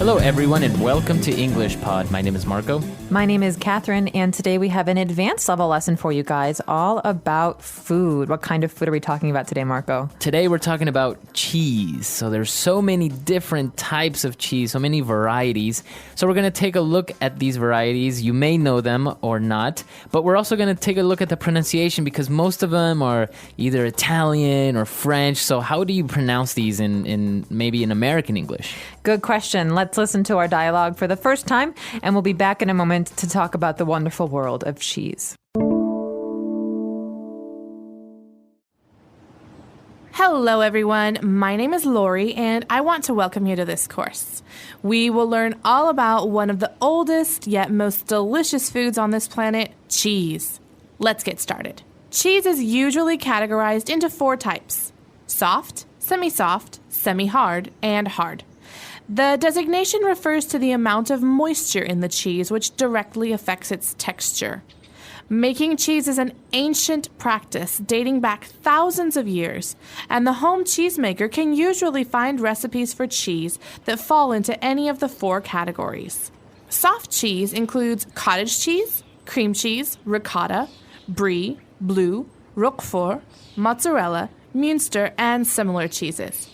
Hello, everyone, and welcome to English Pod. My name is Marco. My name is Catherine, and today we have an advanced level lesson for you guys all about food. What kind of food are we talking about today, Marco? Today we're talking about cheese. So there's so many different types of cheese, so many varieties. So we're going to take a look at these varieties. You may know them or not, but we're also going to take a look at the pronunciation because most of them are either Italian or French. So how do you pronounce these in maybe in American English? Good question. Let's listen to our dialogue for the first time, and we'll be back in a moment to talk about the wonderful world of cheese. Hello everyone, my name is Lori and I want to welcome you to this course. We will learn all about one of the oldest yet most delicious foods on this planet, cheese. Let's get started. Cheese is usually categorized into 4 types: soft, semi-soft, semi-hard, and hard. The designation refers to the amount of moisture in the cheese, which directly affects its texture. Making cheese is an ancient practice dating back thousands of years, and the home cheesemaker can usually find recipes for cheese that fall into any of the 4 categories. Soft cheese includes cottage cheese, cream cheese, ricotta, brie, blue, roquefort, mozzarella, Munster, and similar cheeses.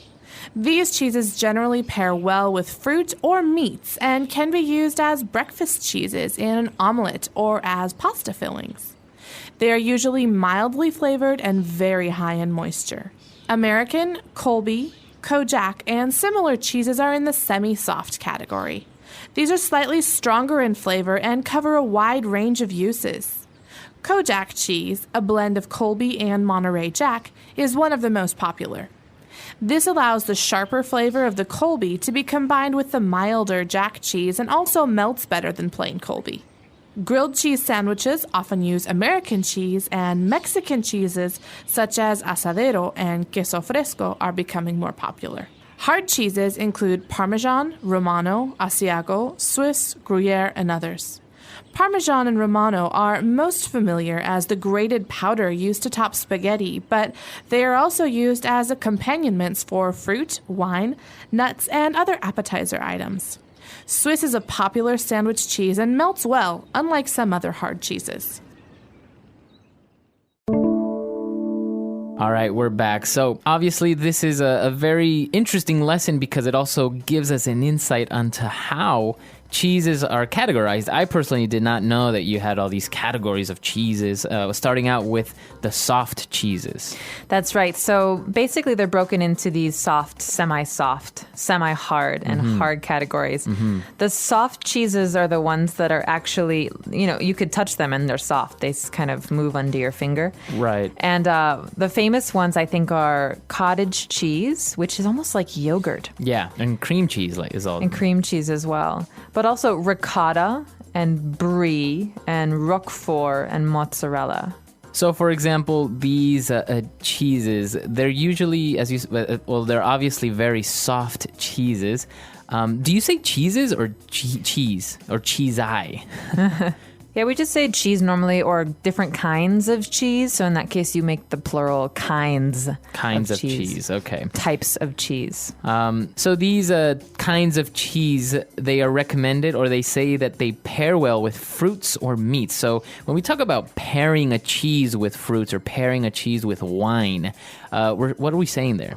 These cheeses generally pair well with fruit or meats and can be used as breakfast cheeses in an omelette or as pasta fillings. They are usually mildly flavored and very high in moisture. American, Colby, Kojak, and similar cheeses are in the semi-soft category. These are slightly stronger in flavor and cover a wide range of uses. Kojak cheese, a blend of Colby and Monterey Jack, is one of the most popular. This allows the sharper flavor of the Colby to be combined with the milder Jack cheese and also melts better than plain Colby. Grilled cheese sandwiches often use American cheese, and Mexican cheeses such as asadero and queso fresco are becoming more popular. Hard cheeses include Parmesan, Romano, Asiago, Swiss, Gruyere, and others. Parmesan and Romano are most familiar as the grated powder used to top spaghetti, but they are also used as accompaniments for fruit, wine, nuts, and other appetizer items. Swiss is a popular sandwich cheese and melts well, unlike some other hard cheeses. All right, we're back. So obviously this is a very interesting lesson because it also gives us an insight onto how cheeses are categorized. I personally did not know that you had all these categories of cheeses, starting out with the soft cheeses. That's right. So basically they're broken into these soft, semi-soft, semi-hard, and hard categories. The soft cheeses are the ones that are actually, you could touch them and they're soft. They kind of move under your finger. Right. And the famous ones, I think, are cottage cheese, which is almost like yogurt. Yeah, and cream cheese is all. And cream cheese as well. But also ricotta and brie and roquefort and mozzarella. So, for example, these cheeses, they're usually, they're obviously very soft cheeses. Do you say cheeses or cheese or cheese-eye? Yeah, we just say cheese normally, or different kinds of cheese. So in that case, you make the plural kinds of cheese. Okay. Types of cheese. So these kinds of cheese, they are recommended, or they say that they pair well with fruits or meats. So when we talk about pairing a cheese with fruits or pairing a cheese with wine, what are we saying there?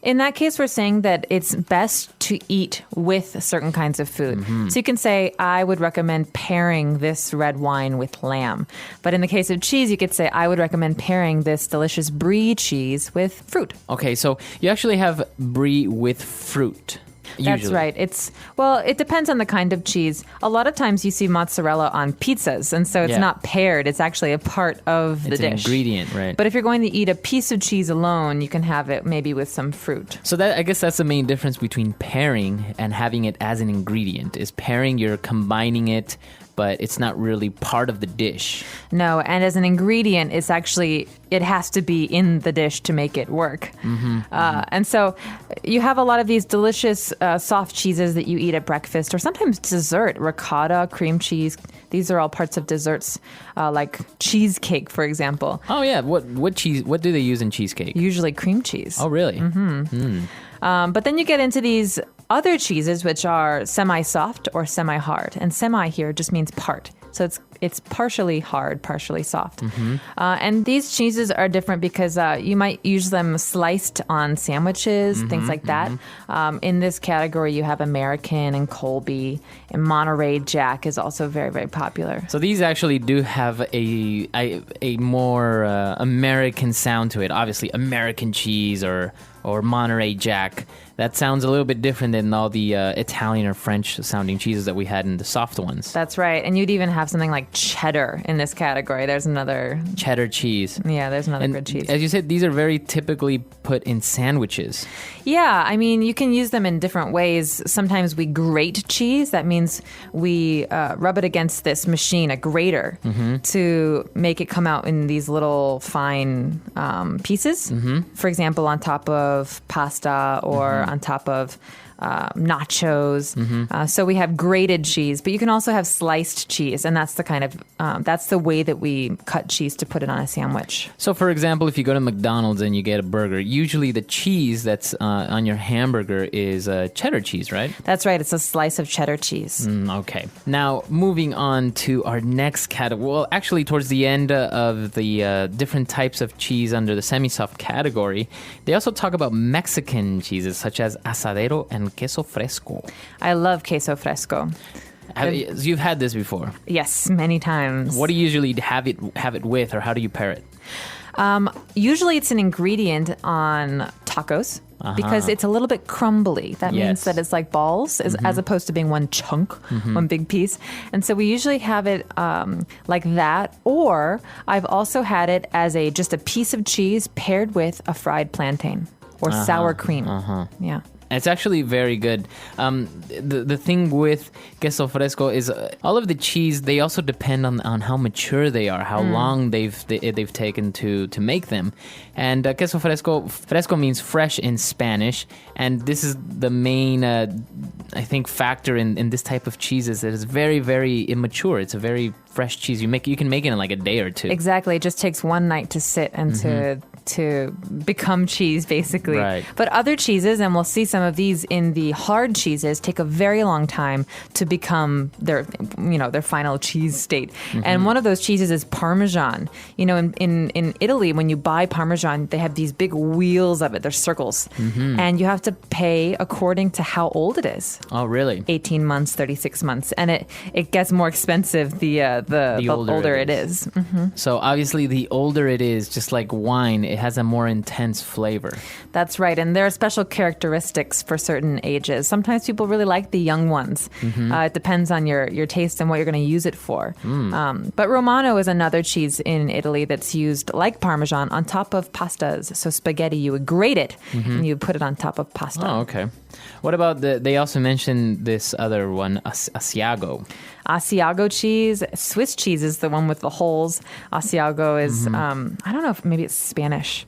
In that case, we're saying that it's best to eat with certain kinds of food. So you can say, I would recommend pairing this red wine with lamb. But in the case of cheese, you could say, I would recommend pairing this delicious brie cheese with fruit. Okay, so you actually have brie with fruit. That's usually. right. It depends on the kind of cheese. A lot of times you see mozzarella on pizzas, and so it's not paired. It's actually a part of the dish. It's an ingredient, right? But if you're going to eat a piece of cheese alone, you can have it maybe with some fruit. So I guess that's the main difference between pairing and having it as an ingredient. Is pairing, you're combining it, but it's not really part of the dish. No, and as an ingredient, it has to be in the dish to make it work. And so you have a lot of these delicious soft cheeses that you eat at breakfast or sometimes dessert. Ricotta, cream cheese, these are all parts of desserts, like cheesecake, for example. Oh, yeah. What cheese? What do they use in cheesecake? Usually cream cheese. Oh, really? But then you get into these other cheeses, which are semi-soft or semi-hard. And semi here just means part. So it's partially hard, partially soft. And these cheeses are different because you might use them sliced on sandwiches, things like that. In this category, you have American and Colby, and Monterey Jack is also very, very popular. So these actually do have a more American sound to it. Obviously, American cheese or Monterey Jack. That sounds a little bit different than all the Italian or French sounding cheeses that we had in the soft ones. That's right. And you'd even have something like cheddar in this category. There's another... Cheddar cheese. Yeah, there's another good cheese. As you said, these are very typically put in sandwiches. Yeah, I mean, you can use them in different ways. Sometimes we grate cheese. That means we rub it against this machine, a grater, to make it come out in these little fine pieces. For example, on top of pasta or on top of nachos. So we have grated cheese, but you can also have sliced cheese, and that's the kind of that's the way that we cut cheese to put it on a sandwich. So, for example, if you go to McDonald's and you get a burger, usually the cheese that's on your hamburger is cheddar cheese, right? That's right. It's a slice of cheddar cheese. Okay. Now, moving on to our next category. Well, actually, towards the end of the different types of cheese under the semi-soft category, they also talk about Mexican cheeses such as asadero and queso fresco. I love queso fresco. You've had this before? Yes, many times. What do you usually have it with, or how do you pair it? Usually it's an ingredient on tacos because it's a little bit crumbly. That means that it's like balls as opposed to being one chunk, one big piece. And so we usually have it like that. Or I've also had it as just a piece of cheese paired with a fried plantain or sour cream. Yeah. It's actually very good. The thing with queso fresco is all of the cheese, they also depend on how mature they are, how long they've taken to make them. And queso fresco means fresh in Spanish. And this is the main, I think, factor in this type of cheese is that it's very, very immature. It's a very fresh cheese. You can make it in like a day or two. Exactly. It just takes one night to sit and to become cheese, basically. Right. But other cheeses, and we'll see some of these in the hard cheeses, take a very long time to become their final cheese state. And one of those cheeses is Parmesan. You know, in Italy, when you buy Parmesan, they have these big wheels of it. They're circles. And you have to pay according to how old it is. Oh, really? 18 months, 36 months. And it gets more expensive the older it is. So obviously the older it is, just like wine, it has a more intense flavor. That's right. And there are special characteristics for certain ages. Sometimes people really like the young ones. It depends on your taste and what you're going to use it for. But Romano is another cheese in Italy that's used like Parmesan on top of pastas. So spaghetti, you would grate it and you would put it on top of pasta. Oh, okay. What about they also mentioned this other one, Asiago. Asiago cheese. Swiss cheese is the one with the holes. Asiago is, I don't know if maybe it's Spanish.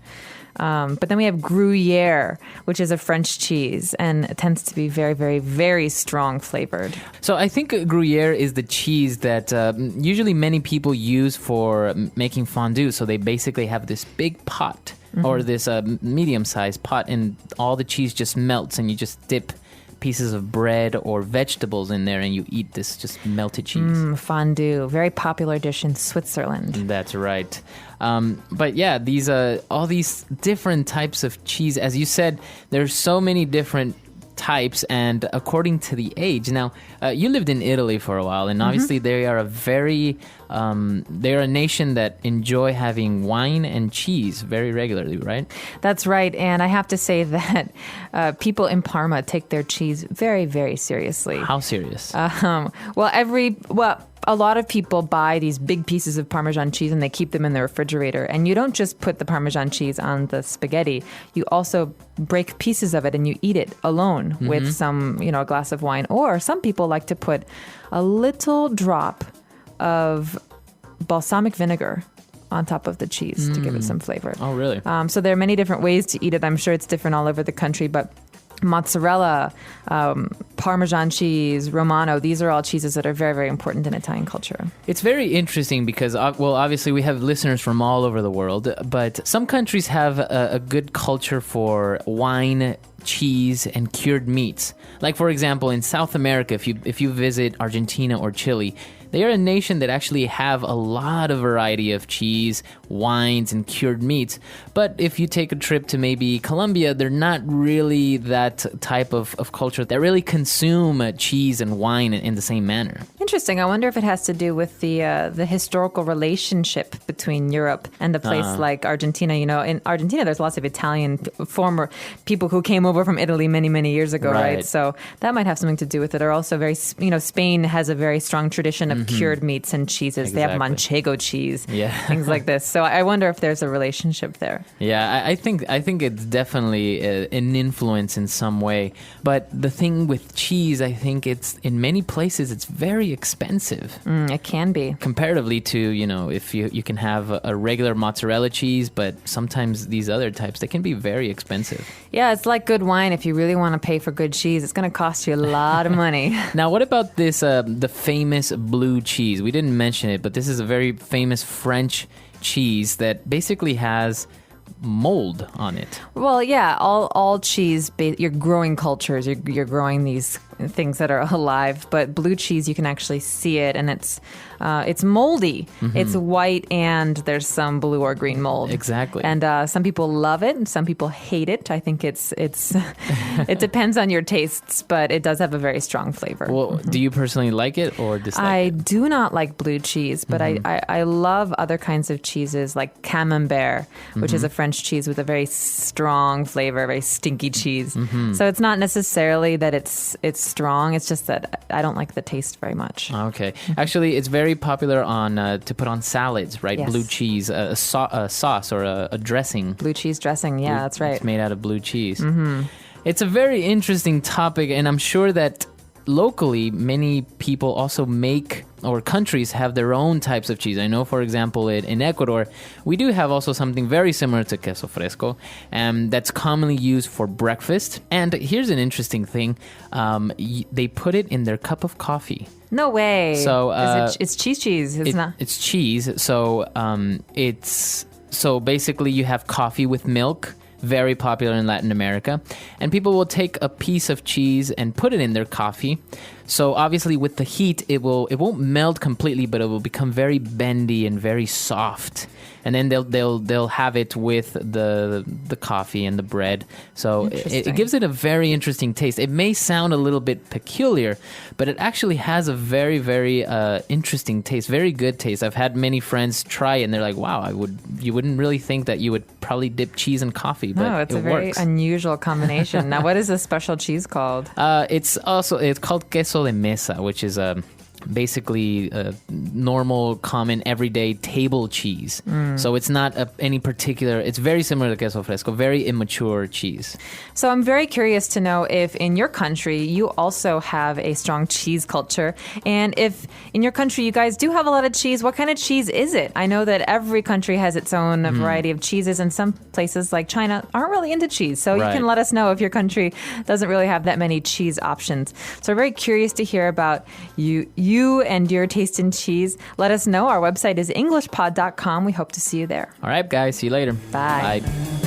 But then we have Gruyere, which is a French cheese, and it tends to be very, very, very strong flavored. So I think Gruyere is the cheese that usually many people use for making fondue. So they basically have this big pot or this medium-sized pot, and all the cheese just melts, and you just dip pieces of bread or vegetables in there, and you eat this just melted cheese. Fondue, very popular dish in Switzerland. That's right. But yeah, these all these different types of cheese. As you said, there's so many different types, and according to the age. Now, you lived in Italy for a while, and obviously they are they're a nation that enjoy having wine and cheese very regularly, right? That's right, and I have to say that people in Parma take their cheese very, very seriously. How serious? A lot of people buy these big pieces of Parmesan cheese and they keep them in the refrigerator. And you don't just put the Parmesan cheese on the spaghetti. You also break pieces of it and you eat it alone with some, a glass of wine. Or some people like to put a little drop of balsamic vinegar on top of the cheese to give it some flavor. Oh, really? So there are many different ways to eat it. I'm sure it's different all over the country, but mozzarella, Parmesan cheese, Romano. These are all cheeses that are very, very important in Italian culture. It's very interesting because, well, obviously we have listeners from all over the world, but some countries have a good culture for wine, cheese, and cured meats. Like, for example, in South America, if you visit Argentina or Chile, they are a nation that actually have a lot of variety of cheese, wines, and cured meats. But if you take a trip to maybe Colombia, they're not really that type of culture that really consume cheese and wine in the same manner. Interesting. I wonder if it has to do with the historical relationship between Europe and a place like Argentina. You know, in Argentina, there's lots of Italian former people who came over from Italy many, many years ago, right? So that might have something to do with it. Or also Spain has a very strong tradition of cured meats and cheeses. Exactly. They have manchego cheese, things like this. So I wonder if there's a relationship there. Yeah, I think it's definitely an influence in some way. But the thing with cheese, I think it's in many places it's very expensive. It can be. Comparatively to, if you can have a regular mozzarella cheese, but sometimes these other types, they can be very expensive. Yeah, it's like good wine. If you really want to pay for good cheese, it's going to cost you a lot of money. Now, what about this, the famous blue cheese? We didn't mention it, but this is a very famous French cheese that basically has mold on it. Well, yeah, all cheese, you're growing cultures, you're growing these things that are alive, but blue cheese, you can actually see it, and it's moldy. It's white, and there's some blue or green mold. Exactly. And some people love it, and some people hate it. I think it's it depends on your tastes, but it does have a very strong flavor. Well, do you personally like it or dislike I it? do not like blue cheese, but I love other kinds of cheeses like camembert, which is a French cheese with a very strong flavor, very stinky cheese. So it's not necessarily that it's strong. It's just that I don't like the taste very much. Okay. Actually, it's very popular to put on salads, right? Yes. Blue cheese, a sauce or a dressing. Blue cheese dressing. Yeah, that's right. It's made out of blue cheese. It's a very interesting topic, and I'm sure that locally, many people also make, or countries have their own types of cheese. I know, for example, in Ecuador, we do have also something very similar to queso fresco, that's commonly used for breakfast. And here's an interesting thing. They put it in their cup of coffee. No way. So it's cheese. It's cheese. So basically you have coffee with milk, very popular in Latin America, and people will take a piece of cheese and put it in their coffee. So obviously with the heat, it won't melt completely, but it will become very bendy and very soft. And then they'll have it with the coffee and the bread. So it gives it a very interesting taste. It may sound a little bit peculiar, but it actually has a very, very interesting taste, very good taste. I've had many friends try it, and they're like, "Wow, you wouldn't really think that you would probably dip cheese in coffee, but it's a works." very unusual combination. Now, what is this special cheese called? It's called queso de mesa, which is basically a normal, common, everyday table cheese. So it's not any particular, it's very similar to queso fresco, very immature cheese. So I'm very curious to know if in your country you also have a strong cheese culture, and if in your country you guys do have a lot of cheese, what kind of cheese is it? I know that every country has its own variety of cheeses, and some places like China aren't really into cheese. So you can let us know if your country doesn't really have that many cheese options. So we're very curious to hear about you and your taste in cheese. Let us know. Our website is englishpod.com. We hope to see you there. All right, guys. See you later. Bye. Bye.